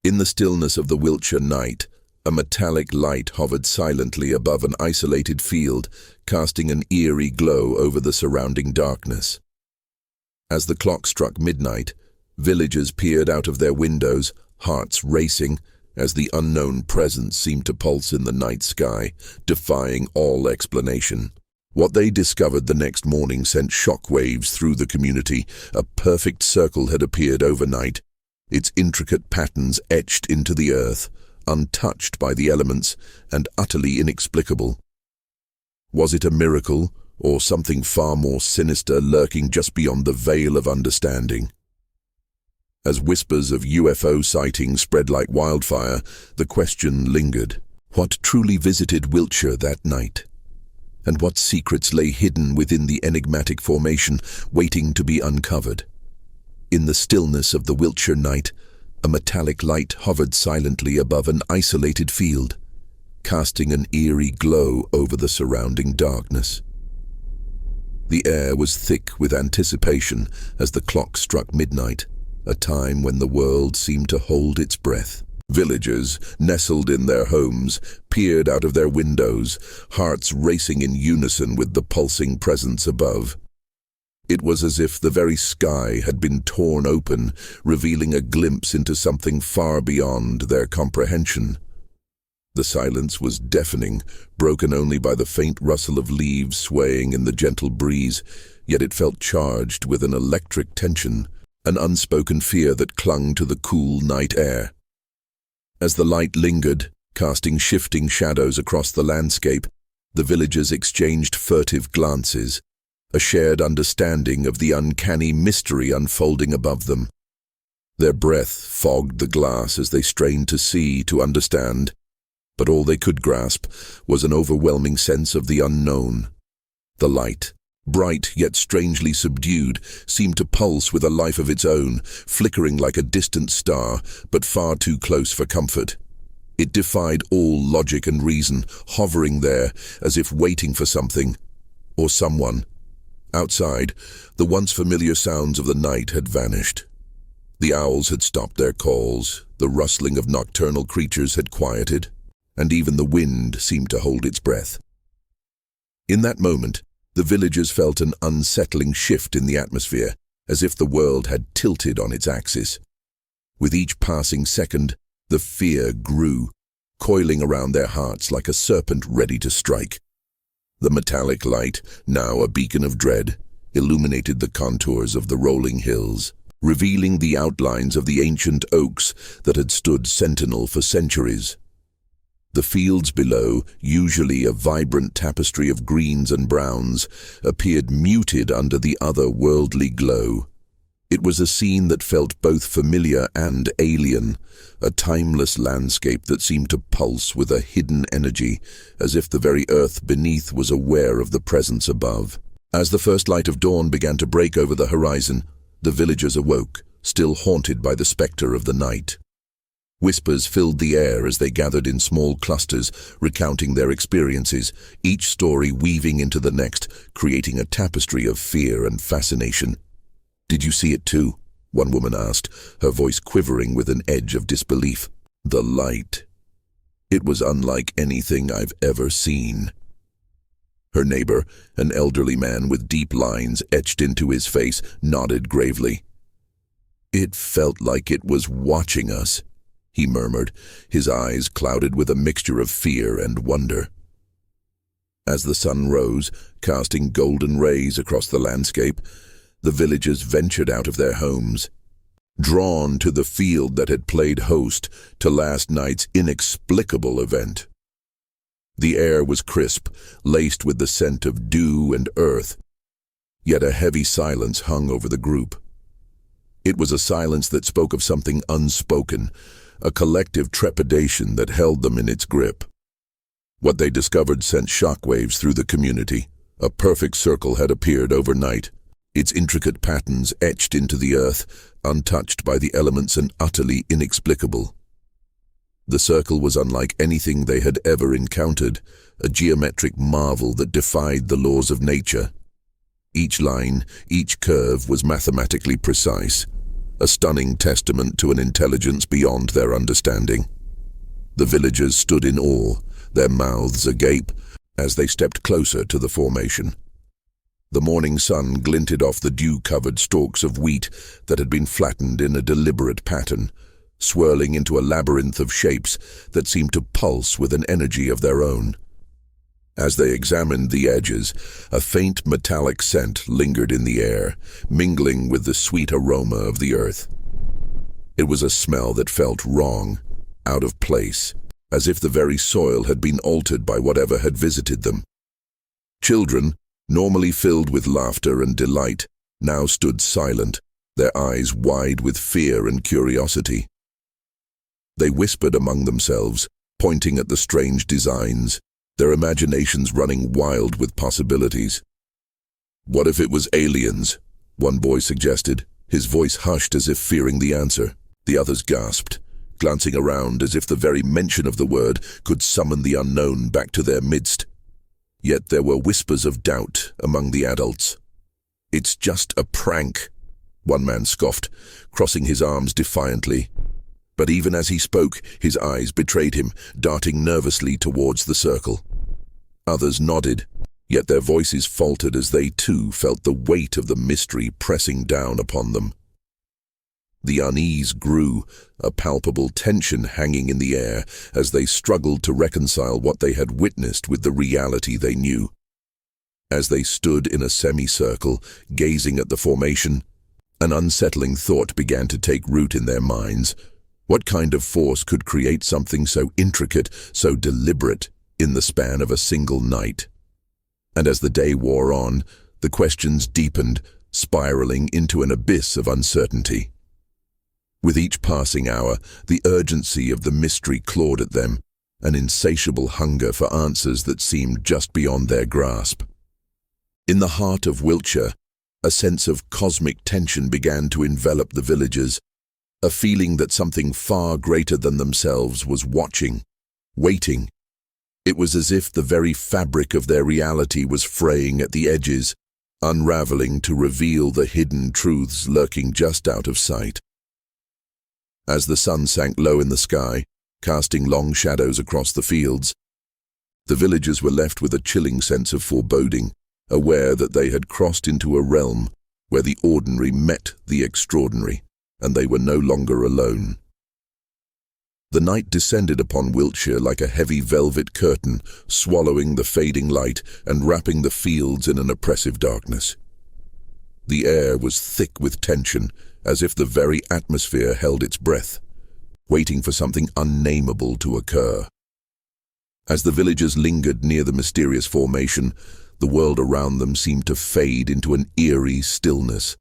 In the stillness of the Wiltshire night, a metallic light hovered silently above an isolated field, casting an eerie glow over the surrounding darkness. As the clock struck midnight, villagers peered out of their windows, hearts racing, as the unknown presence seemed to pulse in the night sky, defying all explanation. What they discovered the next morning sent shockwaves through the community. A perfect circle had appeared overnight, its intricate patterns etched into the earth, untouched by the elements and utterly inexplicable. Was it a miracle, or something far more sinister lurking just beyond the veil of understanding? As whispers of UFO sightings spread like wildfire, the question lingered. What truly visited Wiltshire that night? And what secrets lay hidden within the enigmatic formation, waiting to be uncovered? In the stillness of the Wiltshire night, a metallic light hovered silently above an isolated field, casting an eerie glow over the surrounding darkness. The air was thick with anticipation as the clock struck midnight, a time when the world seemed to hold its breath. Villagers, nestled in their homes, peered out of their windows, hearts racing in unison with the pulsing presence above. It was as if the very sky had been torn open, revealing a glimpse into something far beyond their comprehension. The silence was deafening, broken only by the faint rustle of leaves swaying in the gentle breeze, yet it felt charged with an electric tension, an unspoken fear that clung to the cool night air. As the light lingered, casting shifting shadows across the landscape, the villagers exchanged furtive glances, a shared understanding of the uncanny mystery unfolding above them. Their breath fogged the glass as they strained to see, to understand, but all they could grasp was an overwhelming sense of the unknown. The light, bright yet strangely subdued, seemed to pulse with a life of its own, flickering like a distant star, but far too close for comfort. It defied all logic and reason, hovering there as if waiting for something, or someone. Outside, the once familiar sounds of the night had vanished. The owls had stopped their calls, the rustling of nocturnal creatures had quieted, and even the wind seemed to hold its breath. In that moment, the villagers felt an unsettling shift in the atmosphere, as if the world had tilted on its axis. With each passing second, the fear grew, coiling around their hearts like a serpent ready to strike. The metallic light, now a beacon of dread, illuminated the contours of the rolling hills, revealing the outlines of the ancient oaks that had stood sentinel for centuries. The fields below, usually a vibrant tapestry of greens and browns, appeared muted under the other-worldly glow. It was a scene that felt both familiar and alien, a timeless landscape that seemed to pulse with a hidden energy, as if the very earth beneath was aware of the presence above. As the first light of dawn began to break over the horizon, the villagers awoke, still haunted by the spectre of the night. Whispers filled the air as they gathered in small clusters, recounting their experiences, each story weaving into the next, creating a tapestry of fear and fascination. "Did you see it too?" one woman asked, her voice quivering with an edge of disbelief. "The light. It was unlike anything I've ever seen." Her neighbor, an elderly man with deep lines etched into his face, nodded gravely. "It felt like it was watching us," he murmured, his eyes clouded with a mixture of fear and wonder. As the sun rose, casting golden rays across the landscape, the villagers ventured out of their homes, drawn to the field that had played host to last night's inexplicable event. The air was crisp, laced with the scent of dew and earth, yet a heavy silence hung over the group. It was a silence that spoke of something unspoken, a collective trepidation that held them in its grip. What they discovered sent shockwaves through the community. A perfect circle had appeared overnight, its intricate patterns etched into the earth, untouched by the elements and utterly inexplicable. The circle was unlike anything they had ever encountered, a geometric marvel that defied the laws of nature. Each line, each curve was mathematically precise, a stunning testament to an intelligence beyond their understanding. The villagers stood in awe, their mouths agape, as they stepped closer to the formation. The morning sun glinted off the dew-covered stalks of wheat that had been flattened in a deliberate pattern, swirling into a labyrinth of shapes that seemed to pulse with an energy of their own. As they examined the edges, a faint metallic scent lingered in the air, mingling with the sweet aroma of the earth. It was a smell that felt wrong, out of place, as if the very soil had been altered by whatever had visited them. Children, normally filled with laughter and delight, now stood silent, their eyes wide with fear and curiosity. They whispered among themselves, pointing at the strange designs, their imaginations running wild with possibilities. "What if it was aliens?" one boy suggested, his voice hushed as if fearing the answer. The others gasped, glancing around as if the very mention of the word could summon the unknown back to their midst. Yet there were whispers of doubt among the adults. "It's just a prank," one man scoffed, crossing his arms defiantly. But even as he spoke, his eyes betrayed him, darting nervously towards the circle. Others nodded, yet their voices faltered as they too felt the weight of the mystery pressing down upon them. The unease grew, a palpable tension hanging in the air as they struggled to reconcile what they had witnessed with the reality they knew. As they stood in a semicircle, gazing at the formation, an unsettling thought began to take root in their minds. What kind of force could create something so intricate, so deliberate, in the span of a single night? And as the day wore on, the questions deepened, spiraling into an abyss of uncertainty. With each passing hour, the urgency of the mystery clawed at them, an insatiable hunger for answers that seemed just beyond their grasp. In the heart of Wiltshire, a sense of cosmic tension began to envelop the villagers, a feeling that something far greater than themselves was watching, waiting. It was as if the very fabric of their reality was fraying at the edges, unraveling to reveal the hidden truths lurking just out of sight. As the sun sank low in the sky, casting long shadows across the fields, the villagers were left with a chilling sense of foreboding, aware that they had crossed into a realm where the ordinary met the extraordinary, and they were no longer alone. The night descended upon Wiltshire like a heavy velvet curtain, swallowing the fading light and wrapping the fields in an oppressive darkness. The air was thick with tension, as if the very atmosphere held its breath, waiting for something unnameable to occur. As the villagers lingered near the mysterious formation, the world around them seemed to fade into an eerie stillness.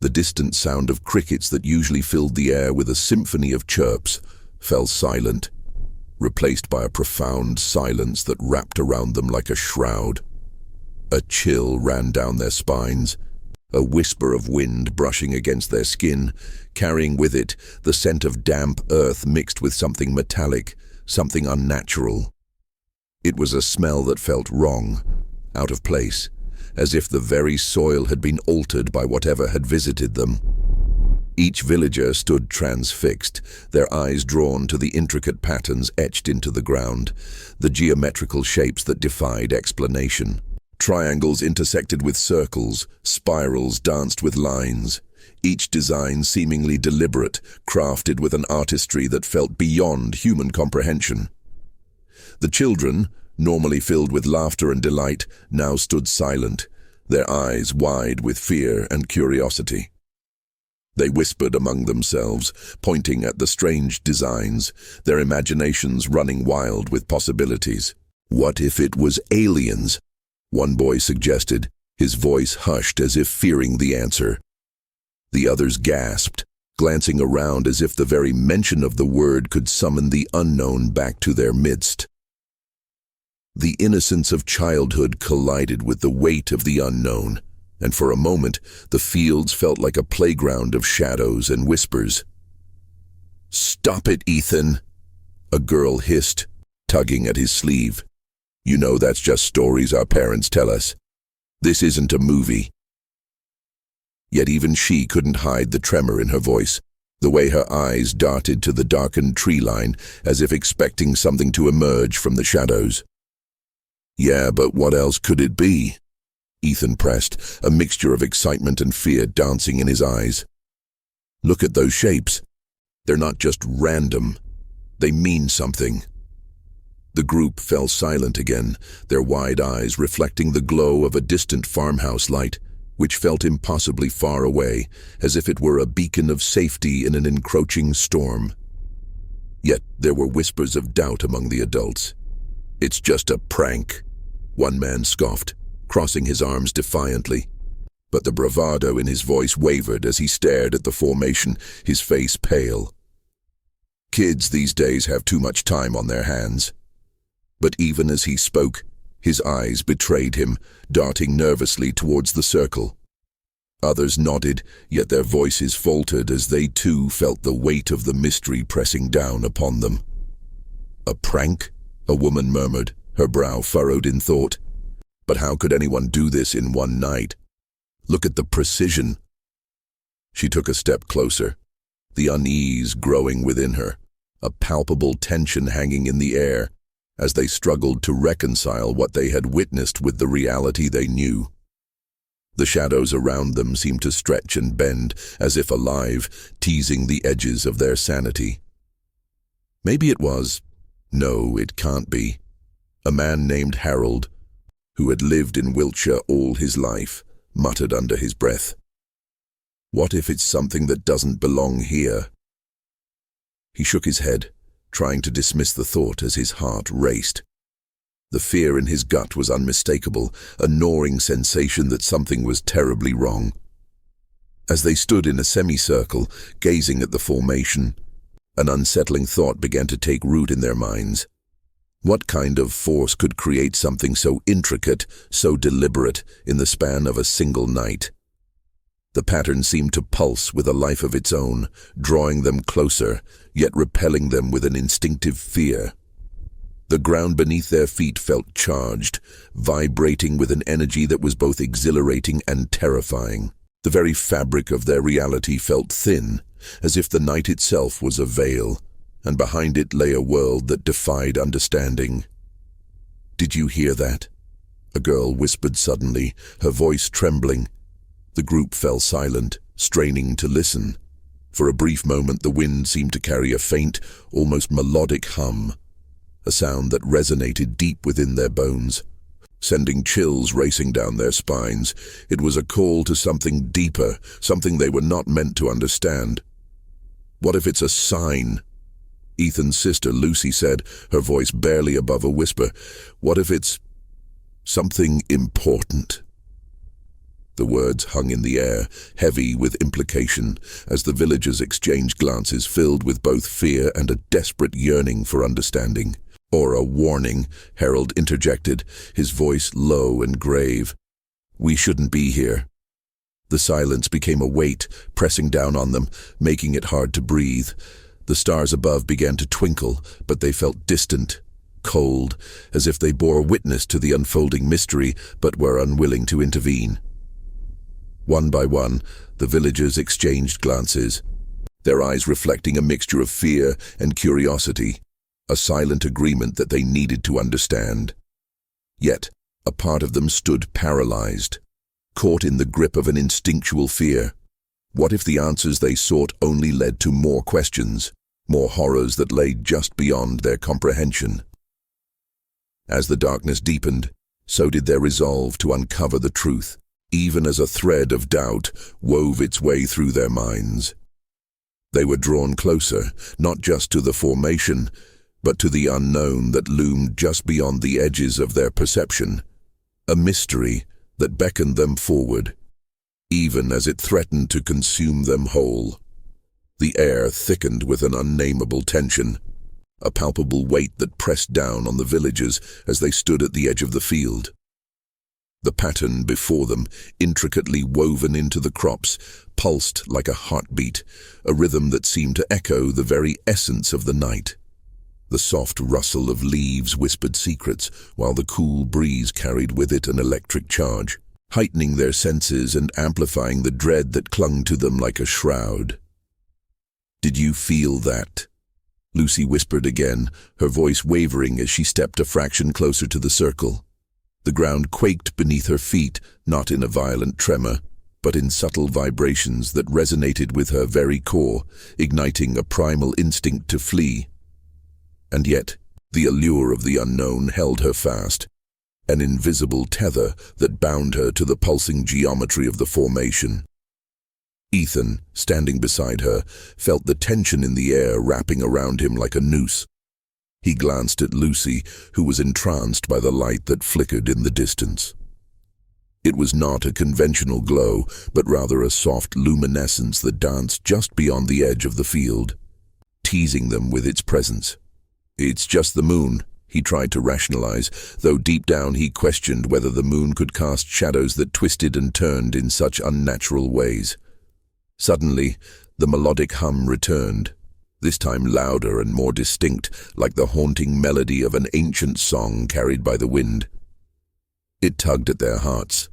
The distant sound of crickets that usually filled the air with a symphony of chirps fell silent, replaced by a profound silence that wrapped around them like a shroud. A chill ran down their spines, a whisper of wind brushing against their skin, carrying with it the scent of damp earth mixed with something metallic, something unnatural. It was a smell that felt wrong, out of place, as if the very soil had been altered by whatever had visited them. Each villager stood transfixed, their eyes drawn to the intricate patterns etched into the ground, the geometrical shapes that defied explanation. Triangles intersected with circles, spirals danced with lines, each design seemingly deliberate, crafted with an artistry that felt beyond human comprehension. The children, normally filled with laughter and delight, now stood silent, their eyes wide with fear and curiosity. They whispered among themselves, pointing at the strange designs, their imaginations running wild with possibilities. "What if it was aliens?" one boy suggested, his voice hushed as if fearing the answer. The others gasped, glancing around as if the very mention of the word could summon the unknown back to their midst. The innocence of childhood collided with the weight of the unknown, and for a moment the fields felt like a playground of shadows and whispers. "Stop it, Ethan," a girl hissed, tugging at his sleeve. "You know that's just stories our parents tell us. This isn't a movie." Yet even she couldn't hide the tremor in her voice, the way her eyes darted to the darkened tree line as if expecting something to emerge from the shadows. "Yeah, but what else could it be?" Ethan pressed, a mixture of excitement and fear dancing in his eyes. "Look at those shapes. They're not just random. They mean something." The group fell silent again, their wide eyes reflecting the glow of a distant farmhouse light, which felt impossibly far away, as if it were a beacon of safety in an encroaching storm. Yet there were whispers of doubt among the adults. "It's just a prank," one man scoffed, crossing his arms defiantly. But the bravado in his voice wavered as he stared at the formation, his face pale. Kids these days have too much time on their hands. But even as he spoke, his eyes betrayed him, darting nervously towards the circle. Others nodded, yet their voices faltered as they too felt the weight of the mystery pressing down upon them. "A prank?" a woman murmured, her brow furrowed in thought. "But how could anyone do this in one night? Look at the precision." She took a step closer, the unease growing within her, a palpable tension hanging in the air, as they struggled to reconcile what they had witnessed with the reality they knew. The shadows around them seemed to stretch and bend, as if alive, teasing the edges of their sanity. Maybe it was, no, it can't be, a man named Harold, who had lived in Wiltshire all his life, muttered under his breath. "What if it's something that doesn't belong here?" He shook his head, trying to dismiss the thought as his heart raced. The fear in his gut was unmistakable, a gnawing sensation that something was terribly wrong. As they stood in a semicircle, gazing at the formation, an unsettling thought began to take root in their minds. What kind of force could create something so intricate, so deliberate, in the span of a single night? The pattern seemed to pulse with a life of its own, drawing them closer, yet repelling them with an instinctive fear. The ground beneath their feet felt charged, vibrating with an energy that was both exhilarating and terrifying. The very fabric of their reality felt thin, as if the night itself was a veil, and behind it lay a world that defied understanding. "Did you hear that?" a girl whispered suddenly, her voice trembling. The group fell silent, straining to listen. For a brief moment the wind seemed to carry a faint, almost melodic hum, a sound that resonated deep within their bones, sending chills racing down their spines. It was a call to something deeper, something they were not meant to understand. "What if it's a sign?" Ethan's sister Lucy said, her voice barely above a whisper. "What if it's something important?" The words hung in the air, heavy with implication, as the villagers exchanged glances filled with both fear and a desperate yearning for understanding. "Or a warning," Harold interjected, his voice low and grave. "We shouldn't be here." The silence became a weight, pressing down on them, making it hard to breathe. The stars above began to twinkle, but they felt distant, cold, as if they bore witness to the unfolding mystery, but were unwilling to intervene. One by one, the villagers exchanged glances, their eyes reflecting a mixture of fear and curiosity, a silent agreement that they needed to understand. Yet, a part of them stood paralyzed, caught in the grip of an instinctual fear. What if the answers they sought only led to more questions, more horrors that lay just beyond their comprehension? As the darkness deepened, so did their resolve to uncover the truth, even as a thread of doubt wove its way through their minds. They were drawn closer, not just to the formation, but to the unknown that loomed just beyond the edges of their perception, a mystery that beckoned them forward, even as it threatened to consume them whole. The air thickened with an unnameable tension, a palpable weight that pressed down on the villagers as they stood at the edge of the field. The pattern before them, intricately woven into the crops, pulsed like a heartbeat, a rhythm that seemed to echo the very essence of the night. The soft rustle of leaves whispered secrets, while the cool breeze carried with it an electric charge. heightening their senses and amplifying the dread that clung to them like a shroud. "Did you feel that?" Lucy whispered again, her voice wavering as she stepped a fraction closer to the circle. The ground quaked beneath her feet, not in a violent tremor, but in subtle vibrations that resonated with her very core, igniting a primal instinct to flee. And yet, the allure of the unknown held her fast, an invisible tether that bound her to the pulsing geometry of the formation. Ethan, standing beside her, felt the tension in the air wrapping around him like a noose. He glanced at Lucy, who was entranced by the light that flickered in the distance. It was not a conventional glow, but rather a soft luminescence that danced just beyond the edge of the field, teasing them with its presence. "It's just the moon," he tried to rationalize, though deep down he questioned whether the moon could cast shadows that twisted and turned in such unnatural ways. Suddenly, the melodic hum returned, this time louder and more distinct, like the haunting melody of an ancient song carried by the wind. It tugged at their hearts,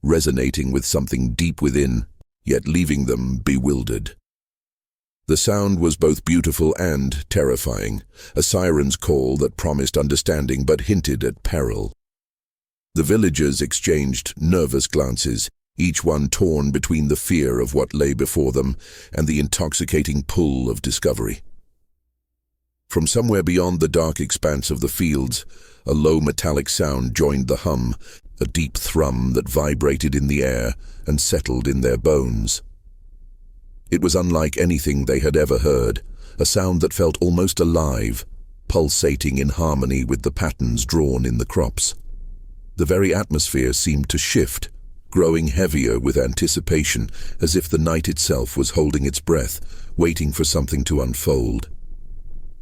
resonating with something deep within, yet leaving them bewildered. The sound was both beautiful and terrifying, a siren's call that promised understanding but hinted at peril. The villagers exchanged nervous glances, each one torn between the fear of what lay before them and the intoxicating pull of discovery. From somewhere beyond the dark expanse of the fields, a low metallic sound joined the hum, a deep thrum that vibrated in the air and settled in their bones. It was unlike anything they had ever heard, a sound that felt almost alive, pulsating in harmony with the patterns drawn in the crops. The very atmosphere seemed to shift, growing heavier with anticipation, as if the night itself was holding its breath, waiting for something to unfold.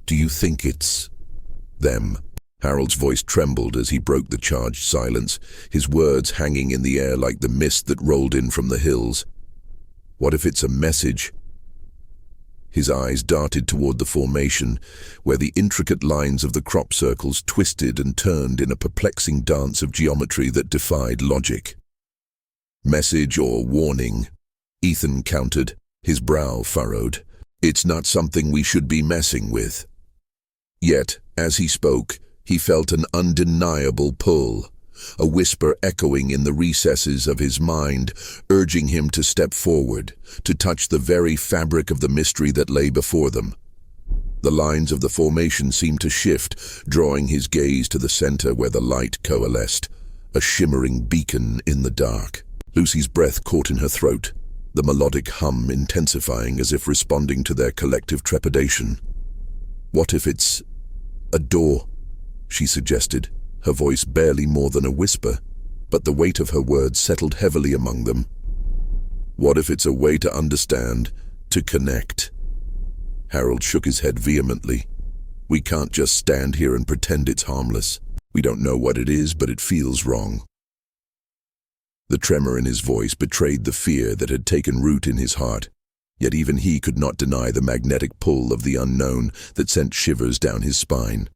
"Do you think it's them?" Harold's voice trembled as he broke the charged silence, his words hanging in the air like the mist that rolled in from the hills. "What if it's a message?" His eyes darted toward the formation, where the intricate lines of the crop circles twisted and turned in a perplexing dance of geometry that defied logic. "Message or warning?" Ethan countered, his brow furrowed. "It's not something we should be messing with." Yet, as he spoke, he felt an undeniable pull, a whisper echoing in the recesses of his mind, urging him to step forward, to touch the very fabric of the mystery that lay before them. The lines of the formation seemed to shift, drawing his gaze to the center where the light coalesced, a shimmering beacon in the dark. Lucy's breath caught in her throat, the melodic hum intensifying as if responding to their collective trepidation. "What if it's a door?" she suggested, her voice barely more than a whisper, but the weight of her words settled heavily among them. "What if it's a way to understand, to connect?" Harold shook his head vehemently. "We can't just stand here and pretend it's harmless. We don't know what it is, but it feels wrong." The tremor in his voice betrayed the fear that had taken root in his heart, yet even he could not deny the magnetic pull of the unknown that sent shivers down his spine.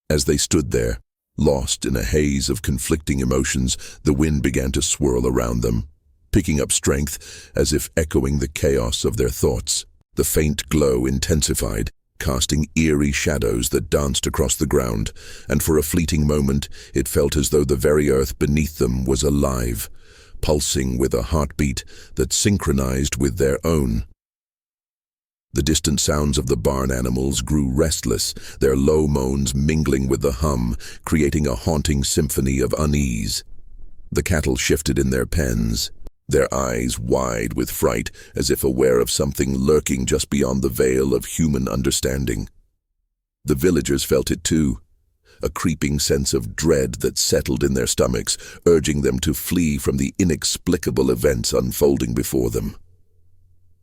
As they stood there, lost in a haze of conflicting emotions, the wind began to swirl around them, picking up strength as if echoing the chaos of their thoughts. The faint glow intensified, casting eerie shadows that danced across the ground, and for a fleeting moment it felt as though the very earth beneath them was alive, pulsing with a heartbeat that synchronized with their own. The distant sounds of the barn animals grew restless, their low moans mingling with the hum, creating a haunting symphony of unease. The cattle shifted in their pens, their eyes wide with fright, as if aware of something lurking just beyond the veil of human understanding. The villagers felt it too, a creeping sense of dread that settled in their stomachs, urging them to flee from the inexplicable events unfolding before them.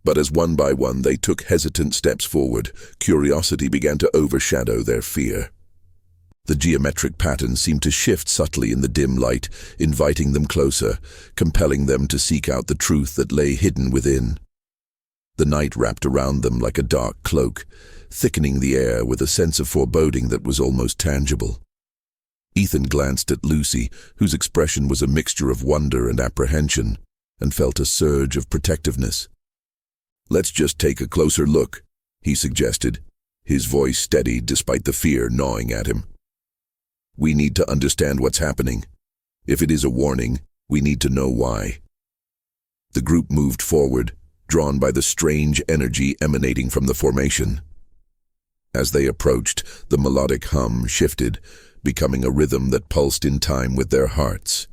But as one by one they took hesitant steps forward, curiosity began to overshadow their fear. The geometric patterns seemed to shift subtly in the dim light, inviting them closer, compelling them to seek out the truth that lay hidden within. The night wrapped around them like a dark cloak, thickening the air with a sense of foreboding that was almost tangible. Ethan glanced at Lucy, whose expression was a mixture of wonder and apprehension, and felt a surge of protectiveness. "Let's just take a closer look," he suggested, his voice steady despite the fear gnawing at him. "We need to understand what's happening. If it is a warning, we need to know why." The group moved forward, drawn by the strange energy emanating from the formation. As they approached, the melodic hum shifted, becoming a rhythm that pulsed in time with their hearts,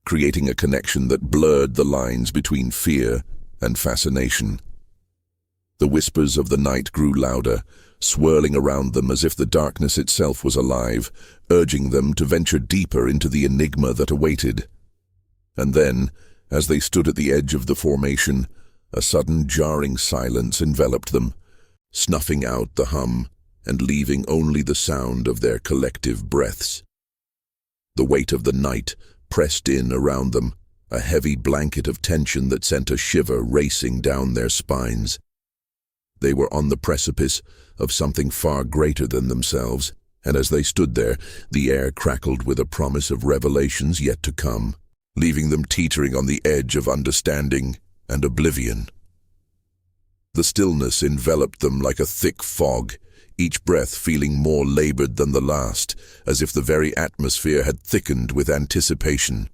creating a connection that blurred the lines between fear and fascination. The whispers of the night grew louder, swirling around them as if the darkness itself was alive, urging them to venture deeper into the enigma that awaited. And then, as they stood at the edge of the formation, a sudden jarring silence enveloped them, snuffing out the hum and leaving only the sound of their collective breaths. The weight of the night pressed in around them, a heavy blanket of tension that sent a shiver racing down their spines. They were on the precipice of something far greater than themselves, and as they stood there, the air crackled with a promise of revelations yet to come, leaving them teetering on the edge of understanding and oblivion. The stillness enveloped them like a thick fog, each breath feeling more labored than the last, as if the very atmosphere had thickened with anticipation.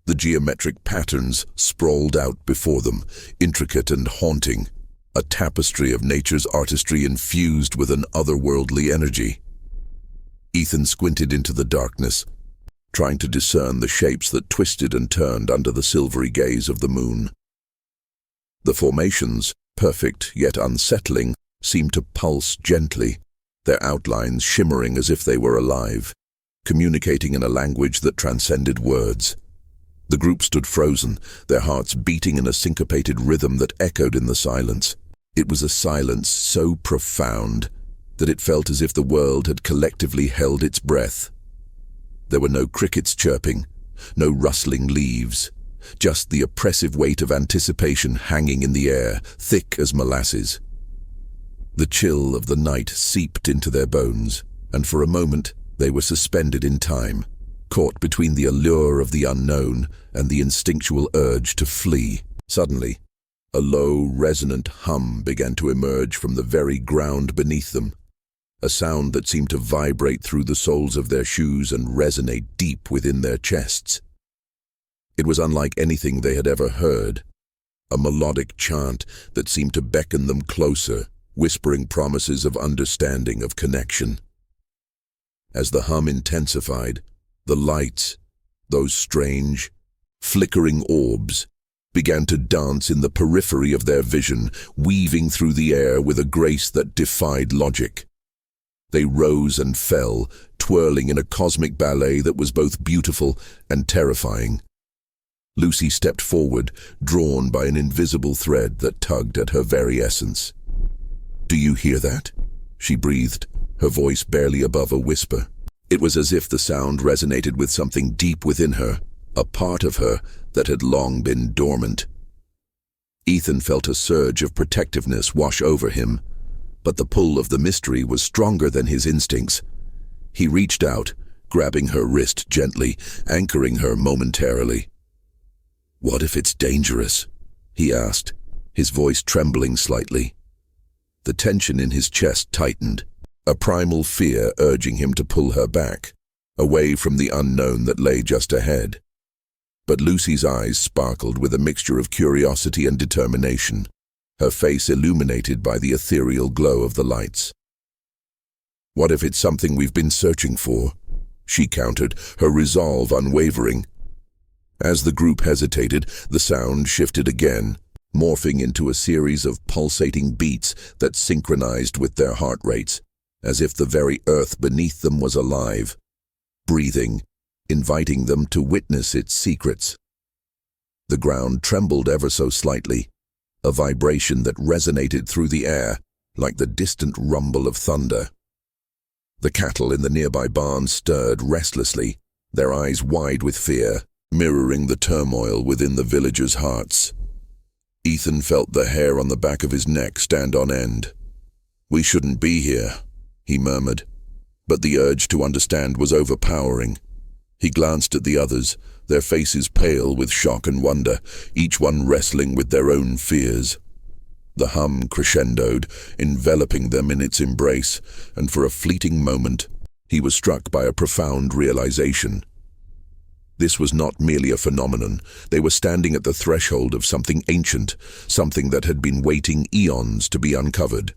The geometric patterns sprawled out before them, intricate and haunting, a tapestry of nature's artistry infused with an otherworldly energy. Ethan squinted into the darkness, trying to discern the shapes that twisted and turned under the silvery gaze of the moon. The formations, perfect yet unsettling, seemed to pulse gently, their outlines shimmering as if they were alive, communicating in a language that transcended words. The group stood frozen, their hearts beating in a syncopated rhythm that echoed in the silence. It was a silence so profound that it felt as if the world had collectively held its breath. There were no crickets chirping, no rustling leaves, just the oppressive weight of anticipation hanging in the air, thick as molasses. The chill of the night seeped into their bones, and for a moment they were suspended in time, caught between the allure of the unknown and the instinctual urge to flee. Suddenly, a low, resonant hum began to emerge from the very ground beneath them, a sound that seemed to vibrate through the soles of their shoes and resonate deep within their chests. It was unlike anything they had ever heard, a melodic chant that seemed to beckon them closer, whispering promises of understanding, of connection. As the hum intensified, the lights, those strange, flickering orbs, began to dance in the periphery of their vision, weaving through the air with a grace that defied logic. They rose and fell, twirling in a cosmic ballet that was both beautiful and terrifying. Lucy stepped forward, drawn by an invisible thread that tugged at her very essence. "Do you hear that?" she breathed, her voice barely above a whisper. It was as if the sound resonated with something deep within her, a part of her that had long been dormant. Ethan felt a surge of protectiveness wash over him, but the pull of the mystery was stronger than his instincts. He reached out, grabbing her wrist gently, anchoring her momentarily. "What if it's dangerous?" he asked, his voice trembling slightly. The tension in his chest tightened, a primal fear urging him to pull her back, away from the unknown that lay just ahead. But Lucy's eyes sparkled with a mixture of curiosity and determination, her face illuminated by the ethereal glow of the lights. "What if it's something we've been searching for?" she countered, her resolve unwavering. As the group hesitated, the sound shifted again, morphing into a series of pulsating beats that synchronized with their heart rates, as if the very earth beneath them was alive, breathing, inviting them to witness its secrets. The ground trembled ever so slightly, a vibration that resonated through the air like the distant rumble of thunder. The cattle in the nearby barn stirred restlessly, their eyes wide with fear, mirroring the turmoil within the villagers' hearts. Ethan felt the hair on the back of his neck stand on end. "We shouldn't be here," he murmured, But the urge to understand was overpowering. He glanced at the others, their faces pale with shock and wonder, each one wrestling with their own fears. The hum crescendoed, enveloping them in its embrace, and for a fleeting moment, he was struck by a profound realization. This was not merely a phenomenon. They were standing at the threshold of something ancient, something that had been waiting eons to be uncovered.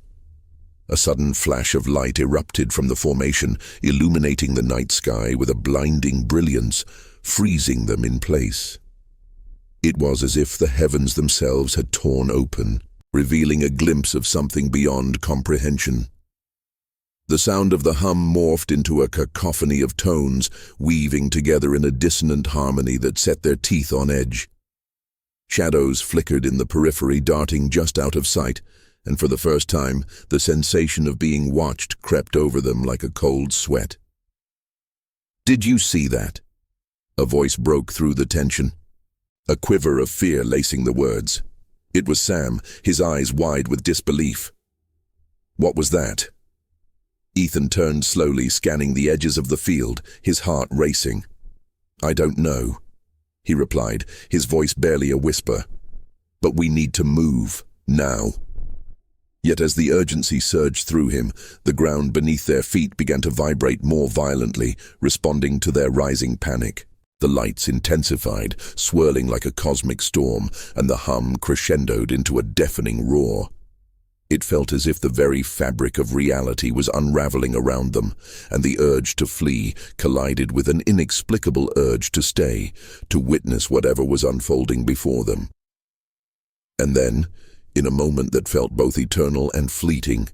A sudden flash of light erupted from the formation, illuminating the night sky with a blinding brilliance, freezing them in place. It was as if the heavens themselves had torn open, revealing a glimpse of something beyond comprehension. The sound of the hum morphed into a cacophony of tones, weaving together in a dissonant harmony that set their teeth on edge. Shadows flickered in the periphery, darting just out of sight, and for the first time, the sensation of being watched crept over them like a cold sweat. "Did you see that?" A voice broke through the tension, a quiver of fear lacing the words. It was Sam, his eyes wide with disbelief. "What was that?" Ethan turned slowly, scanning the edges of the field, his heart racing. "I don't know," he replied, his voice barely a whisper. "But we need to move, now." Yet as the urgency surged through him, the ground beneath their feet began to vibrate more violently, responding to their rising panic. The lights intensified, swirling like a cosmic storm, and the hum crescendoed into a deafening roar. It felt as if the very fabric of reality was unraveling around them, and the urge to flee collided with an inexplicable urge to stay, to witness whatever was unfolding before them. And then, in a moment that felt both eternal and fleeting,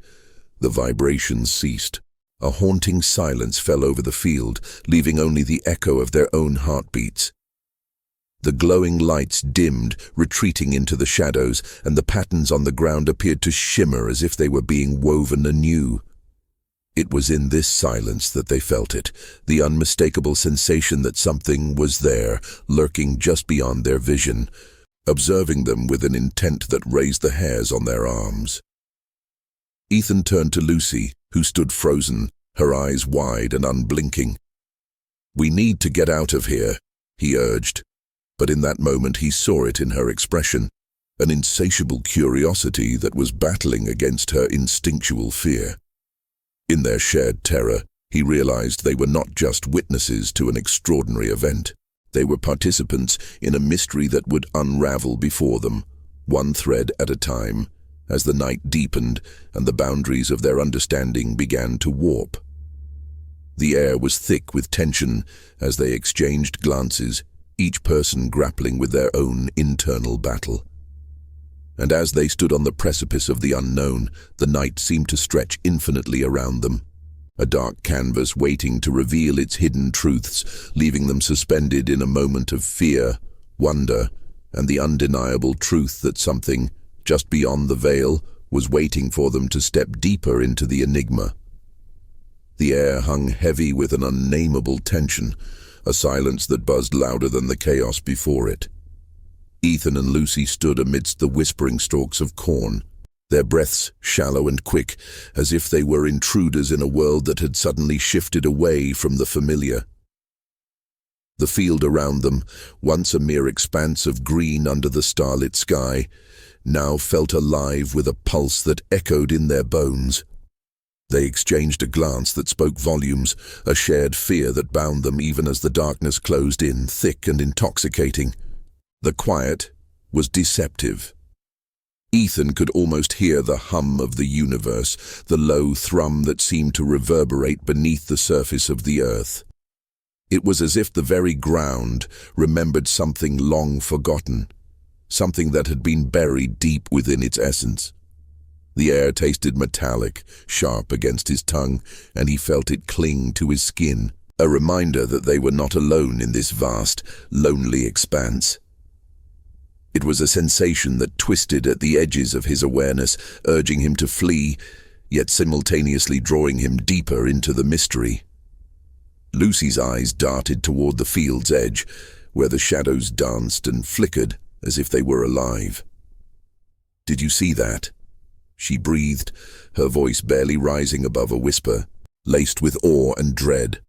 the vibrations ceased. A haunting silence fell over the field, leaving only the echo of their own heartbeats. The glowing lights dimmed, retreating into the shadows, and the patterns on the ground appeared to shimmer as if they were being woven anew. It was in this silence that they felt it, the unmistakable sensation that something was there, lurking just beyond their vision, observing them with an intent that raised the hairs on their arms. Ethan turned to Lucy, who stood frozen, her eyes wide and unblinking. "We need to get out of here," he urged. But in that moment he saw it in her expression, an insatiable curiosity that was battling against her instinctual fear. In their shared terror, he realized they were not just witnesses to an extraordinary event. They were participants in a mystery that would unravel before them, one thread at a time, as the night deepened and the boundaries of their understanding began to warp. The air was thick with tension as they exchanged glances, each person grappling with their own internal battle. And as they stood on the precipice of the unknown, the night seemed to stretch infinitely around them, a dark canvas waiting to reveal its hidden truths, leaving them suspended in a moment of fear, wonder, and the undeniable truth that something, just beyond the veil, was waiting for them to step deeper into the enigma. The air hung heavy with an unnameable tension, a silence that buzzed louder than the chaos before it. Ethan and Lucy stood amidst the whispering stalks of corn, their breaths shallow and quick, as if they were intruders in a world that had suddenly shifted away from the familiar. The field around them, once a mere expanse of green under the starlit sky, now felt alive with a pulse that echoed in their bones. They exchanged a glance that spoke volumes, a shared fear that bound them even as the darkness closed in, thick and intoxicating. The quiet was deceptive. Ethan could almost hear the hum of the universe, the low thrum that seemed to reverberate beneath the surface of the earth. It was as if the very ground remembered something long forgotten, something that had been buried deep within its essence. The air tasted metallic, sharp against his tongue, and he felt it cling to his skin, a reminder that they were not alone in this vast, lonely expanse. It was a sensation that twisted at the edges of his awareness, urging him to flee, yet simultaneously drawing him deeper into the mystery. Lucy's eyes darted toward the field's edge, where the shadows danced and flickered as if they were alive. "Did you see that?" she breathed, her voice barely rising above a whisper. laced with awe and dread.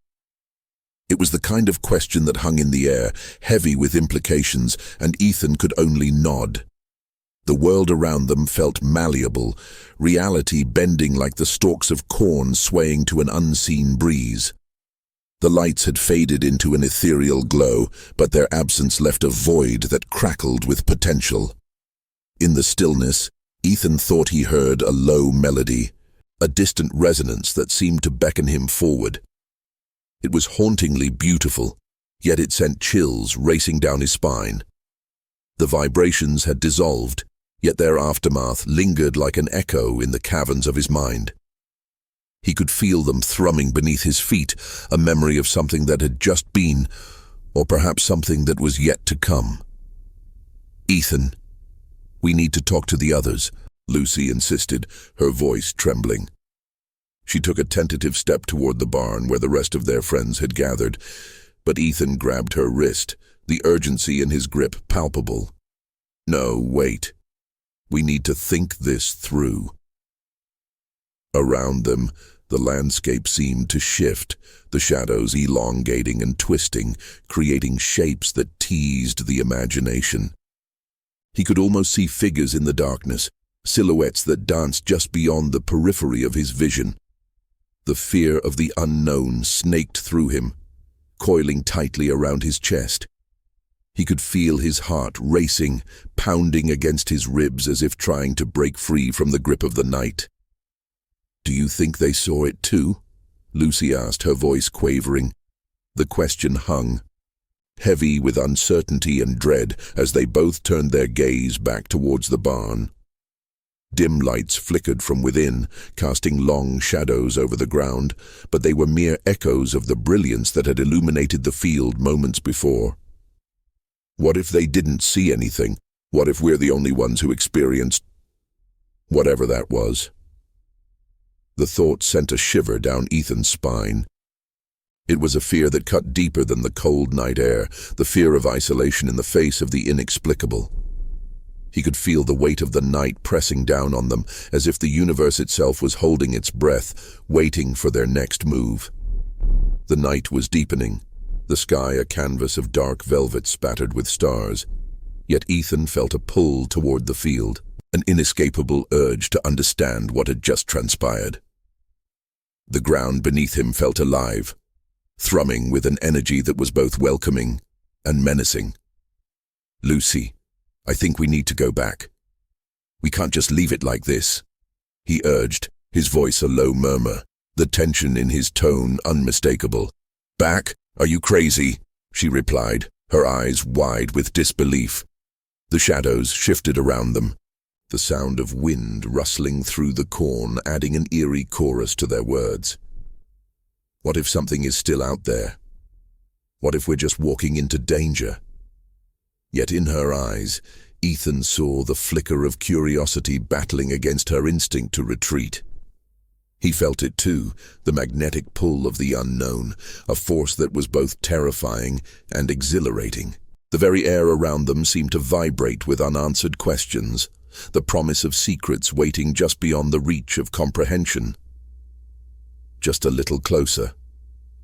It was the kind of question that hung in the air, heavy with implications, and Ethan could only nod. The world around them felt malleable, reality bending like the stalks of corn swaying to an unseen breeze. The lights had faded into an ethereal glow, but their absence left a void that crackled with potential. In the stillness, Ethan thought he heard a low melody, a distant resonance that seemed to beckon him forward. It was hauntingly beautiful, yet it sent chills racing down his spine. The vibrations had dissolved, yet their aftermath lingered like an echo in the caverns of his mind. He could feel them thrumming beneath his feet, a memory of something that had just been, or perhaps something that was yet to come. "Ethan, we need to talk to the others," Lucy insisted, her voice trembling. She took a tentative step toward the barn where the rest of their friends had gathered, but Ethan grabbed her wrist, the urgency in his grip palpable. "No, wait. We need to think this through." Around them, the landscape seemed to shift, the shadows elongating and twisting, creating shapes that teased the imagination. He could almost see figures in the darkness, silhouettes that danced just beyond the periphery of his vision. The fear of the unknown snaked through him, coiling tightly around his chest. He could feel his heart racing, pounding against his ribs as if trying to break free from the grip of the night. "Do you think they saw it too?" Lucy asked, her voice quavering. The question hung, heavy with uncertainty and dread, as they both turned their gaze back towards the barn. Dim lights flickered from within, casting long shadows over the ground, but they were mere echoes of the brilliance that had illuminated the field moments before. What if they didn't see anything? What if we're the only ones who experienced whatever that was? The thought sent a shiver down Ethan's spine. It was a fear that cut deeper than the cold night air, the fear of isolation in the face of the inexplicable. He could feel the weight of the night pressing down on them, as if the universe itself was holding its breath, waiting for their next move. The night was deepening, the sky a canvas of dark velvet spattered with stars. Yet Ethan felt a pull toward the field, an inescapable urge to understand what had just transpired. The ground beneath him felt alive, thrumming with an energy that was both welcoming and menacing. "Lucy, I think we need to go back. We can't just leave it like this," he urged, his voice a low murmur, the tension in his tone unmistakable. "Back? Are you crazy?" she replied, her eyes wide with disbelief. The shadows shifted around them, the sound of wind rustling through the corn adding an eerie chorus to their words. What if something is still out there? What if we're just walking into danger? Yet in her eyes, Ethan saw the flicker of curiosity battling against her instinct to retreat. He felt it too, the magnetic pull of the unknown, a force that was both terrifying and exhilarating. The very air around them seemed to vibrate with unanswered questions, the promise of secrets waiting just beyond the reach of comprehension. "Just a little closer,"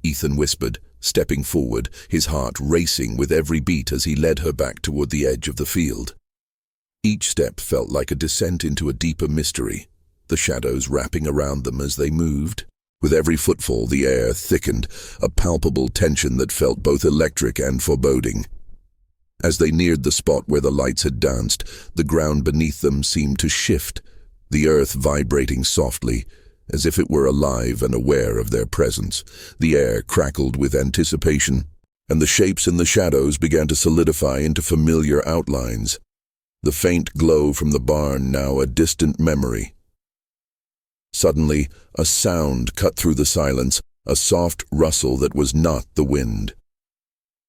Ethan whispered, stepping forward, his heart racing with every beat as he led her back toward the edge of the field. Each step felt like a descent into a deeper mystery, the shadows wrapping around them as they moved. With every footfall, the air thickened, a palpable tension that felt both electric and foreboding. As they neared the spot where the lights had danced, the ground beneath them seemed to shift, the earth vibrating softly, as if it were alive and aware of their presence. The air crackled with anticipation, and the shapes in the shadows began to solidify into familiar outlines. The faint glow from the barn now a distant memory. Suddenly, a sound cut through the silence, a soft rustle that was not the wind.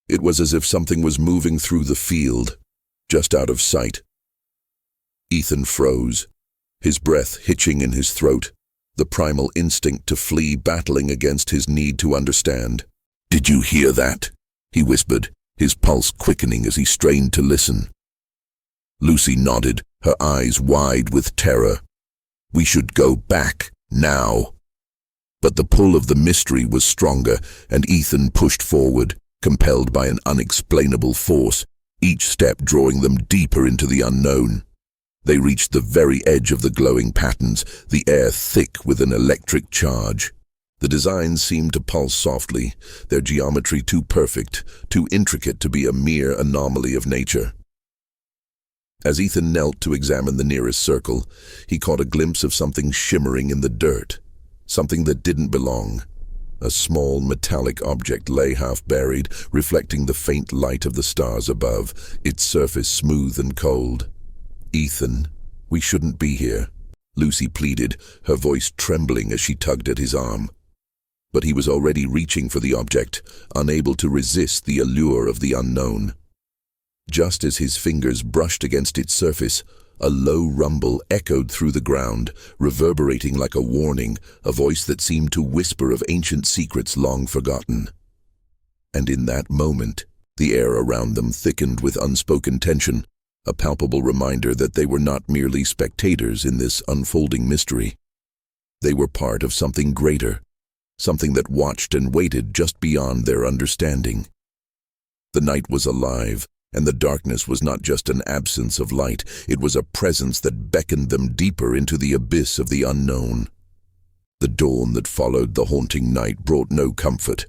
It was as if something was moving through the field, just out of sight. Ethan froze, his breath hitching in his throat, the primal instinct to flee battling against his need to understand. "Did you hear that?" he whispered, his pulse quickening as he strained to listen. Lucy nodded, her eyes wide with terror. "We should go back, now." But the pull of the mystery was stronger, and Ethan pushed forward, compelled by an unexplainable force, each step drawing them deeper into the unknown. They reached the very edge of the glowing patterns, the air thick with an electric charge. The designs seemed to pulse softly, their geometry too perfect, too intricate to be a mere anomaly of nature. As Ethan knelt to examine the nearest circle, he caught a glimpse of something shimmering in the dirt, something that didn't belong. A small metallic object lay half buried, reflecting the faint light of the stars above, its surface smooth and cold. "Ethan, we shouldn't be here," Lucy pleaded, her voice trembling as she tugged at his arm. But he was already reaching for the object, unable to resist the allure of the unknown. Just as his fingers brushed against its surface, a low rumble echoed through the ground, reverberating like a warning, a voice that seemed to whisper of ancient secrets long forgotten. And in that moment, the air around them thickened with unspoken tension, a palpable reminder that they were not merely spectators in this unfolding mystery. They were part of something greater, something that watched and waited just beyond their understanding. The night was alive, and the darkness was not just an absence of light, it was a presence that beckoned them deeper into the abyss of the unknown. The dawn that followed the haunting night brought no comfort.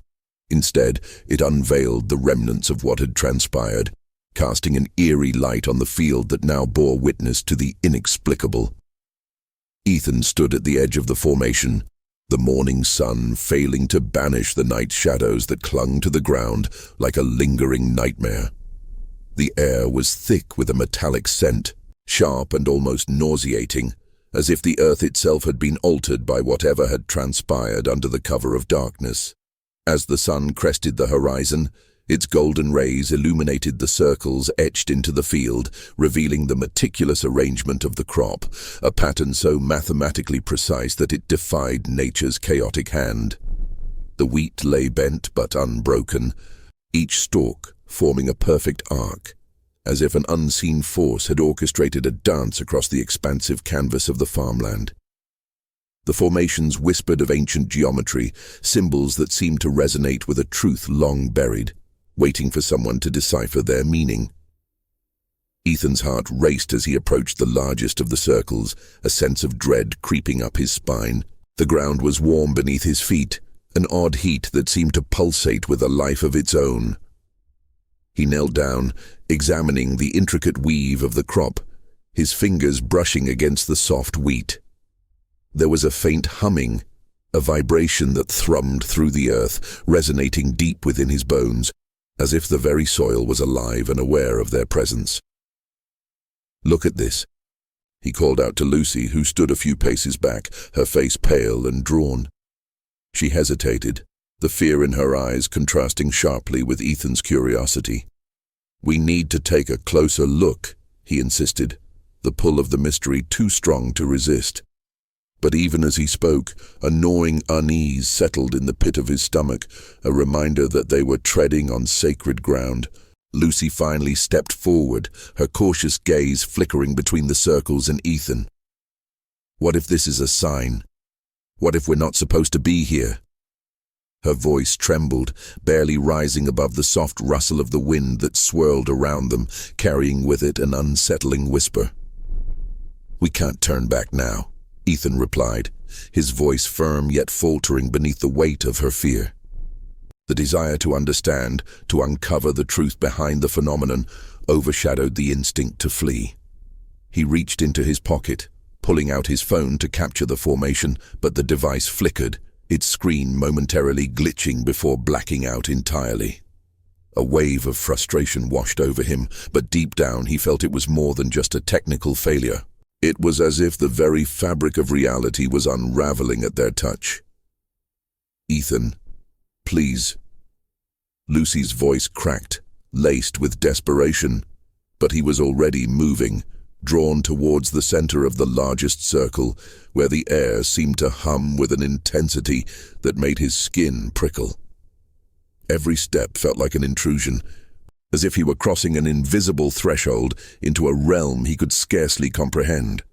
Instead, it unveiled the remnants of what had transpired, casting an eerie light on the field that now bore witness to the inexplicable. Ethan stood at the edge of the formation, the morning sun failing to banish the night shadows that clung to the ground like a lingering nightmare. The air was thick with a metallic scent, sharp and almost nauseating, as if the earth itself had been altered by whatever had transpired under the cover of darkness. As the sun crested the horizon, its golden rays illuminated the circles etched into the field, revealing the meticulous arrangement of the crop, a pattern so mathematically precise that it defied nature's chaotic hand. The wheat lay bent but unbroken, each stalk forming a perfect arc, as if an unseen force had orchestrated a dance across the expansive canvas of the farmland. The formations whispered of ancient geometry, symbols that seemed to resonate with a truth long buried, waiting for someone to decipher their meaning. Ethan's heart raced as he approached the largest of the circles, a sense of dread creeping up his spine. The ground was warm beneath his feet, an odd heat that seemed to pulsate with a life of its own. He knelt down, examining the intricate weave of the crop, his fingers brushing against the soft wheat. There was a faint humming, a vibration that thrummed through the earth, resonating deep within his bones, as if the very soil was alive and aware of their presence. "Look at this," he called out to Lucy, who stood a few paces back, her face pale and drawn. She hesitated, the fear in her eyes contrasting sharply with Ethan's curiosity. "We need to take a closer look," he insisted, the pull of the mystery too strong to resist. But even as he spoke, a gnawing unease settled in the pit of his stomach, a reminder that they were treading on sacred ground. Lucy finally stepped forward, her cautious gaze flickering between the circles and Ethan. "What if this is a sign? What if we're not supposed to be here?" Her voice trembled, barely rising above the soft rustle of the wind that swirled around them, carrying with it an unsettling whisper. "We can't turn back now," Ethan replied, his voice firm yet faltering beneath the weight of her fear. The desire to understand, to uncover the truth behind the phenomenon, overshadowed the instinct to flee. He reached into his pocket, pulling out his phone to capture the formation, but the device flickered, its screen momentarily glitching before blacking out entirely. A wave of frustration washed over him, but deep down he felt it was more than just a technical failure. It was as if the very fabric of reality was unraveling at their touch. "Ethan, please." Lucy's voice cracked, laced with desperation, but he was already moving, drawn towards the center of the largest circle, where the air seemed to hum with an intensity that made his skin prickle. Every step felt like an intrusion, as if he were crossing an invisible threshold into a realm he could scarcely comprehend.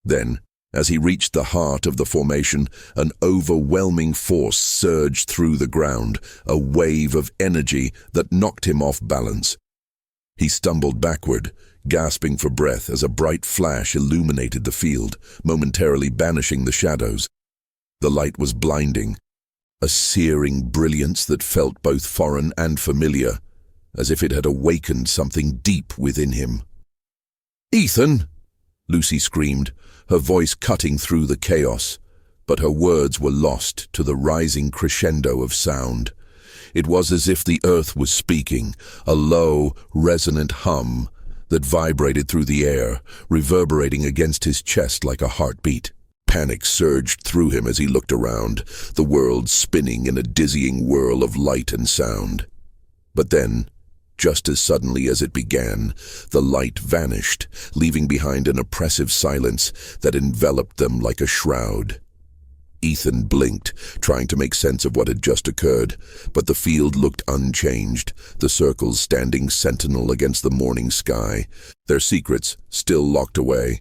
Then, As he reached the heart of the formation, an overwhelming force surged through the ground, a wave of energy that knocked him off balance. He stumbled backward, gasping for breath as a bright flash illuminated the field, momentarily banishing the shadows. The light was blinding, a searing brilliance that felt both foreign and familiar, as if it had awakened something deep within him. "Ethan!" Lucy screamed, her voice cutting through the chaos, but her words were lost to the rising crescendo of sound. It was as if the earth was speaking, a low, resonant hum that vibrated through the air, reverberating against his chest like a heartbeat. Panic surged through him as he looked around, the world spinning in a dizzying whirl of light and sound. But then, just as suddenly as it began, the light vanished, leaving behind an oppressive silence that enveloped them like a shroud. Ethan blinked, trying to make sense of what had just occurred, but the field looked unchanged, the circles standing sentinel against the morning sky, their secrets still locked away.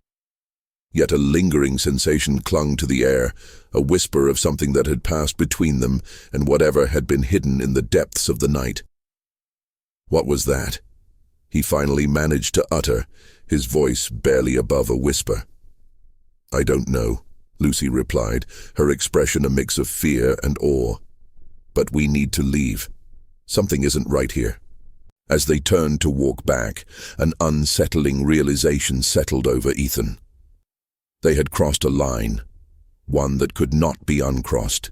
Yet a lingering sensation clung to the air, a whisper of something that had passed between them and whatever had been hidden in the depths of the night. What was that? He finally managed to utter, his voice barely above a whisper. "I don't know," Lucy replied, her expression a mix of fear and awe. "But we need to leave. Something isn't right here." As they turned to walk back, an unsettling realization settled over Ethan. They had crossed a line, one that could not be uncrossed.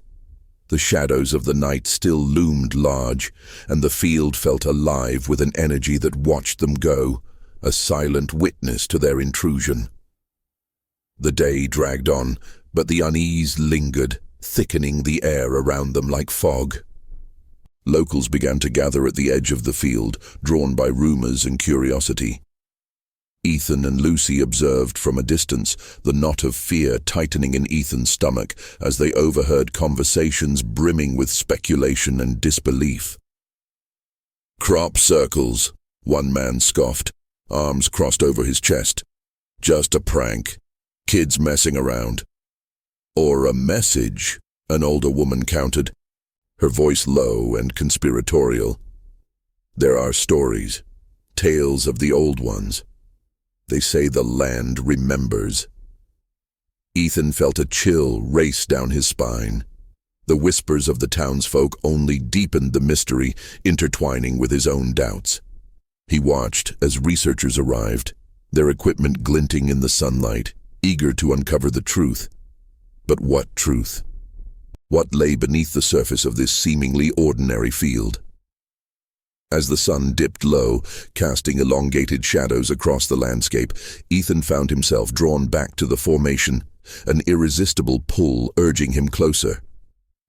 The shadows of the night still loomed large, and the field felt alive with an energy that watched them go, a silent witness to their intrusion. The day dragged on, but the unease lingered, thickening the air around them like fog. Locals began to gather at the edge of the field, drawn by rumors and curiosity. Ethan and Lucy observed from a distance, the knot of fear tightening in Ethan's stomach as they overheard conversations brimming with speculation and disbelief. "Crop circles," one man scoffed, arms crossed over his chest. "Just a prank. Kids messing around." "Or a message," an older woman countered, her voice low and conspiratorial. "There are stories, tales of the old ones. They say the land remembers." Ethan felt a chill race down his spine. The whispers of the townsfolk only deepened the mystery, intertwining with his own doubts. He watched as researchers arrived, their equipment glinting in the sunlight, eager to uncover the truth. But what truth? What lay beneath the surface of this seemingly ordinary field? As the sun dipped low, casting elongated shadows across the landscape, Ethan found himself drawn back to the formation, an irresistible pull urging him closer.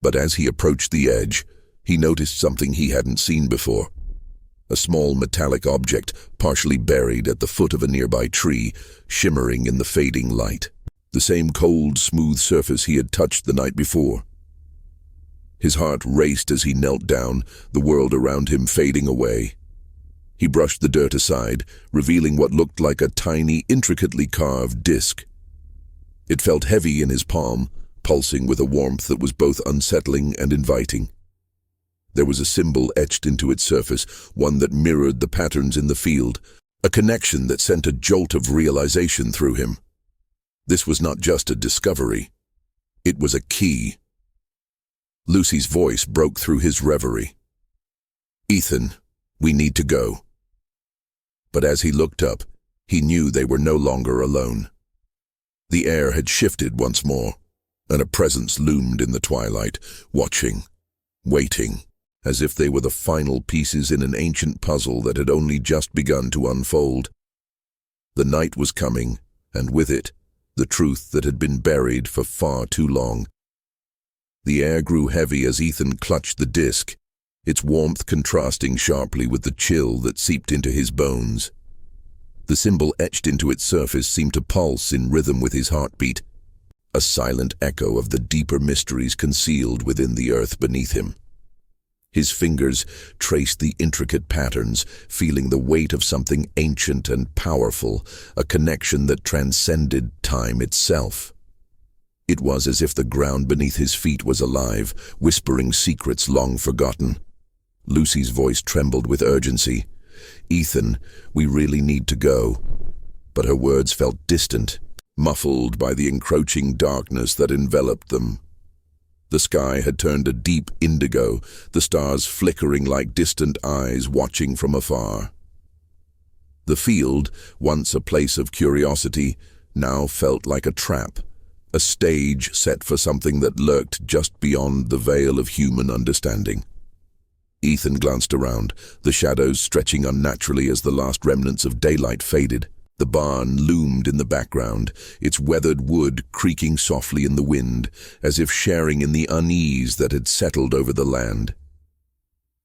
But as he approached the edge, he noticed something he hadn't seen before. A small metallic object, partially buried at the foot of a nearby tree, shimmering in the fading light. The same cold, smooth surface he had touched the night before. His heart raced as he knelt down, the world around him fading away. He brushed the dirt aside, revealing what looked like a tiny, intricately carved disc. It felt heavy in his palm, pulsing with a warmth that was both unsettling and inviting. There was a symbol etched into its surface, one that mirrored the patterns in the field, a connection that sent a jolt of realization through him. This was not just a discovery. It was a key. Lucy's voice broke through his reverie. "Ethan, we need to go." But as he looked up, he knew they were no longer alone. The air had shifted once more, and a presence loomed in the twilight, watching, waiting, as if they were the final pieces in an ancient puzzle that had only just begun to unfold. The night was coming, and with it, the truth that had been buried for far too long. The air grew heavy as Ethan clutched the disc, its warmth contrasting sharply with the chill that seeped into his bones. The symbol etched into its surface seemed to pulse in rhythm with his heartbeat, a silent echo of the deeper mysteries concealed within the earth beneath him. His fingers traced the intricate patterns, feeling the weight of something ancient and powerful, a connection that transcended time itself. It was as if the ground beneath his feet was alive, whispering secrets long forgotten. Lucy's voice trembled with urgency. "Ethan, we really need to go." But her words felt distant, muffled by the encroaching darkness that enveloped them. The sky had turned a deep indigo, the stars flickering like distant eyes watching from afar. The field, once a place of curiosity, now felt like a trap, a stage set for something that lurked just beyond the veil of human understanding. Ethan glanced around, the shadows stretching unnaturally as the last remnants of daylight faded. The barn loomed in the background, its weathered wood creaking softly in the wind, as if sharing in the unease that had settled over the land.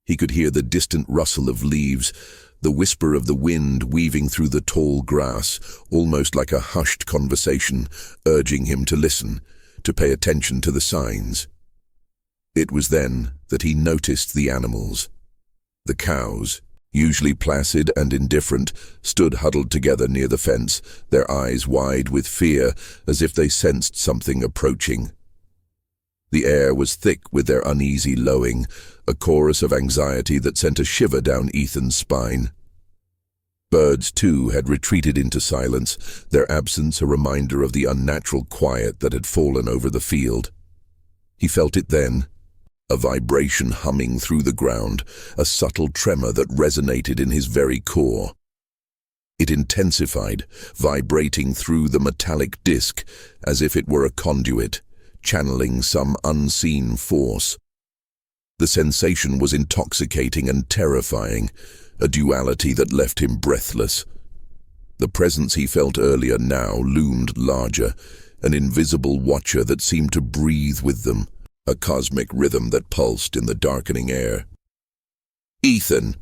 He could hear the distant rustle of leaves, the whisper of the wind weaving through the tall grass, almost like a hushed conversation, urging him to listen, to pay attention to the signs. It was then that he noticed the animals. The cows, usually placid and indifferent, stood huddled together near the fence, their eyes wide with fear, as if they sensed something approaching. The air was thick with their uneasy lowing, a chorus of anxiety that sent a shiver down Ethan's spine. Birds, too, had retreated into silence, their absence a reminder of the unnatural quiet that had fallen over the field. He felt it then, a vibration humming through the ground, a subtle tremor that resonated in his very core. It intensified, vibrating through the metallic disc, as if it were a conduit, channeling some unseen force. The sensation was intoxicating and terrifying, a duality that left him breathless. The presence he felt earlier now loomed larger, an invisible watcher that seemed to breathe with them, a cosmic rhythm that pulsed in the darkening air. "Ethan!"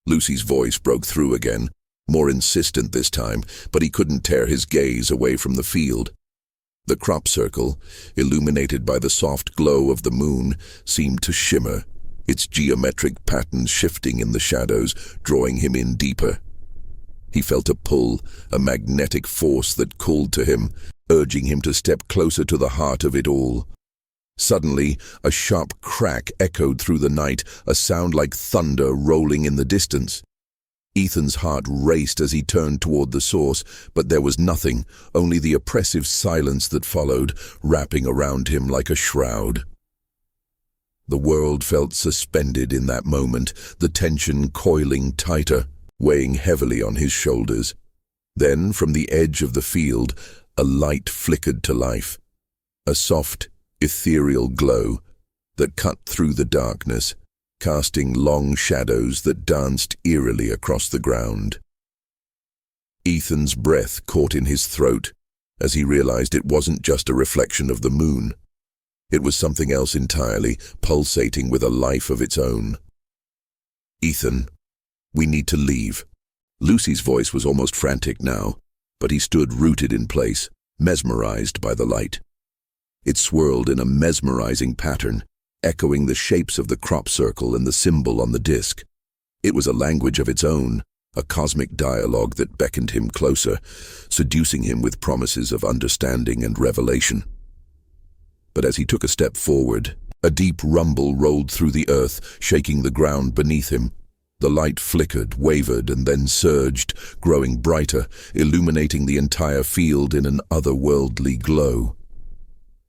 Lucy's voice broke through again, more insistent this time, but he couldn't tear his gaze away from the field. The crop circle, illuminated by the soft glow of the moon, seemed to shimmer, its geometric patterns shifting in the shadows, drawing him in deeper. He felt a pull, a magnetic force that called to him, urging him to step closer to the heart of it all. Suddenly, a sharp crack echoed through the night, a sound like thunder rolling in the distance. Ethan's heart raced as he turned toward the source, but there was nothing, only the oppressive silence that followed, wrapping around him like a shroud. The world felt suspended in that moment, the tension coiling tighter, weighing heavily on his shoulders. Then, from the edge of the field, a light flickered to life, a soft, ethereal glow that cut through the darkness, casting long shadows that danced eerily across the ground. Ethan's breath caught in his throat as he realized it wasn't just a reflection of the moon. It was something else entirely, pulsating with a life of its own. "Ethan, we need to leave." Lucy's voice was almost frantic now, but he stood rooted in place, mesmerized by the light. It swirled in a mesmerizing pattern, echoing the shapes of the crop circle and the symbol on the disc. It was a language of its own, a cosmic dialogue that beckoned him closer, seducing him with promises of understanding and revelation. But as he took a step forward, a deep rumble rolled through the earth, shaking the ground beneath him. The light flickered, wavered, and then surged, growing brighter, illuminating the entire field in an otherworldly glow.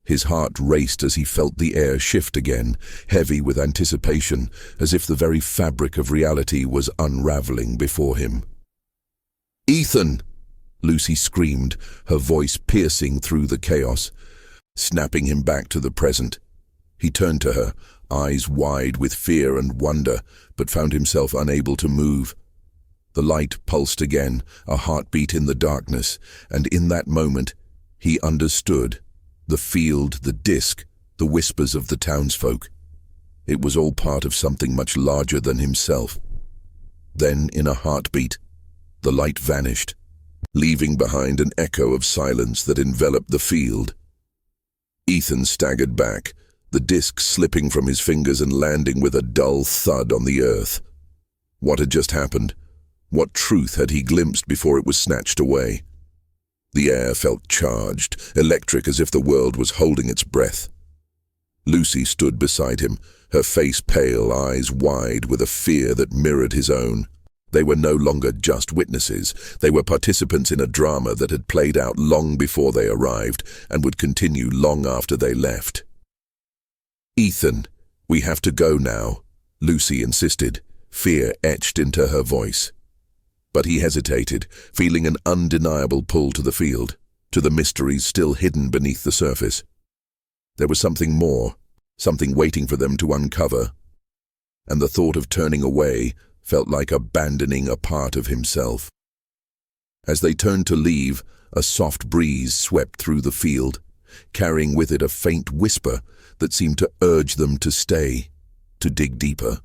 His heart raced as he felt the air shift again, heavy with anticipation, as if the very fabric of reality was unraveling before him. "Ethan!" Lucy screamed, her voice piercing through the chaos, snapping him back to the present. He turned to her, eyes wide with fear and wonder, but found himself unable to move. The light pulsed again, a heartbeat in the darkness, and in that moment, he understood. The field, the disc, the whispers of the townsfolk. It was all part of something much larger than himself. Then, in a heartbeat, the light vanished, leaving behind an echo of silence that enveloped the field. Ethan staggered back, the disc slipping from his fingers and landing with a dull thud on the earth. What had just happened? What truth had he glimpsed before it was snatched away? The air felt charged, electric, as if the world was holding its breath. Lucy stood beside him, her face pale, eyes wide with a fear that mirrored his own. They were no longer just witnesses. They were participants in a drama that had played out long before they arrived and would continue long after they left. "Ethan, we have to go now," Lucy insisted, fear etched into her voice. But he hesitated, feeling an undeniable pull to the field, to the mysteries still hidden beneath the surface. There was something more, something waiting for them to uncover, and the thought of turning away felt like abandoning a part of himself. As they turned to leave, a soft breeze swept through the field, carrying with it a faint whisper that seemed to urge them to stay, to dig deeper.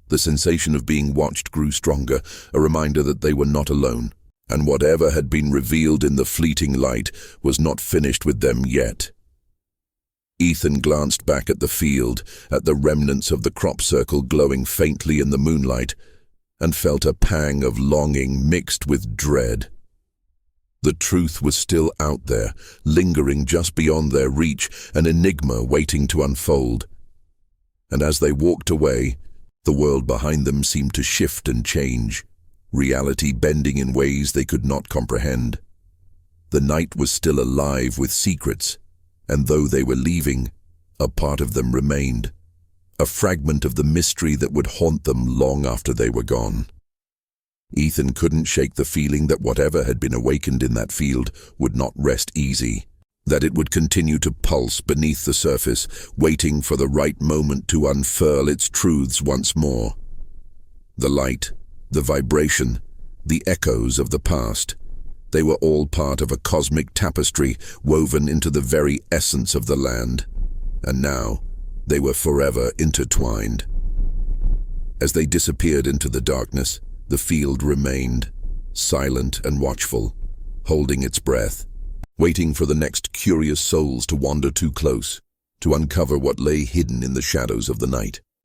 The sensation of being watched grew stronger, a reminder that they were not alone, and whatever had been revealed in the fleeting light was not finished with them yet. Ethan glanced back at the field, at the remnants of the crop circle glowing faintly in the moonlight, and felt a pang of longing mixed with dread. The truth was still out there, lingering just beyond their reach, an enigma waiting to unfold. And as they walked away, the world behind them seemed to shift and change, reality bending in ways they could not comprehend. The night was still alive with secrets, and though they were leaving, a part of them remained, a fragment of the mystery that would haunt them long after they were gone. Ethan couldn't shake the feeling that whatever had been awakened in that field would not rest easy, that it would continue to pulse beneath the surface, waiting for the right moment to unfurl its truths once more. The light, the vibration, the echoes of the past, they were all part of a cosmic tapestry woven into the very essence of the land, and now they were forever intertwined. As they disappeared into the darkness, the field remained, silent and watchful, holding its breath, waiting for the next curious souls to wander too close, to uncover what lay hidden in the shadows of the night.